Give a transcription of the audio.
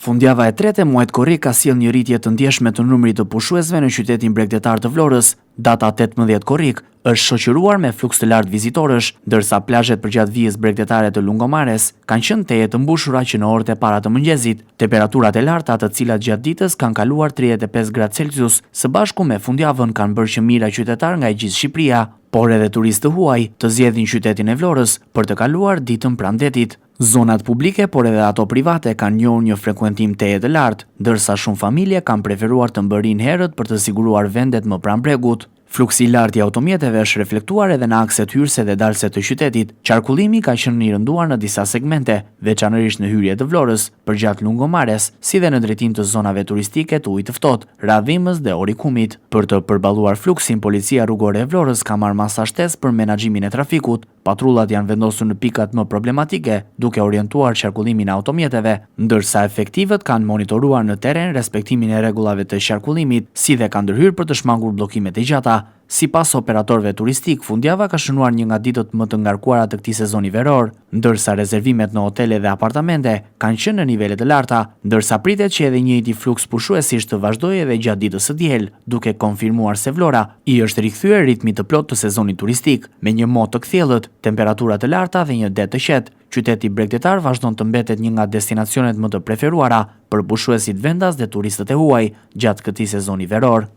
Fundjava e tretë e muajit korrik ka sjellë një rritje të ndjeshme të numrit të pushuesve në qytetin bregdetar të Vlorës. Data 18 korrik është shoqëruar me fluks të lartë vizitorësh, ndërsa plazhet përgjatë vijës bregdetare të Lungomares kanë qenë teje të mbushura që në orët e para të mëngjesit. Temperaturat e larta, të cilat gjatë ditës kanë kaluar 35 gradë Celsius, së bashku me fundjavën kanë bërë që mijëra qytetar nga gjithë Shqipëria, por edhe turistë huaj të zgjedhin qytetin e Vlorës për të kaluar ditën pranë detit. Zonat publike, por edhe ato private kanë njohur një frekuentim teje të lartë, ndërsa shumë familje kanë preferuar të mbërrinë herët për të siguruar vendet më pranë bregut. Fluksi i lartë i automjeteve është reflektuar edhe në akset hyrëse dhe dalëse të qytetit. Qarkullimi ka qenë i rënduar në disa segmente, veçanërisht në hyrje të Vlorës, përgjatë Lungomares, si dhe në drejtim të zonave turistike të ujit të ftohtë, Radhimës dhe Orikumit. Për të përballuar fluksin, policia rrugore e Vlorës ka marrë masa shtesë për menaxhimin e trafikut. Patrullat janë vendosur në pikat më problematike, duke orientuar qarkullimin e automjeteve, ndërsa efektivët kanë monitoruar në terren respektimin e rregullave të qarkullimit, si dhe kanë ndërhyrë për të shmangur bllokimet e gjata. Sipas operatorëve turistik, fundjava ka shënuar një nga ditët më të ngarkuara të këtij sezoni veror, ndërsa rezervimet në hotele dhe apartamente kanë qenë në nivele të larta, ndërsa pritet që edhe njëjti fluks pushuesish të vazhdojë edhe gjatë ditës së diel, duke konfirmuar se Vlora i është rikthyer ritmit të plot të sezonit turistik, me një mot të kthjellët, temperatura të larta dhe një det të qetë. Qyteti bregdetar vazhdon të mbetet një nga destinacionet më të preferuara për pushuesit vendas dhe turistët e huaj gjatë këtij sezoni veror.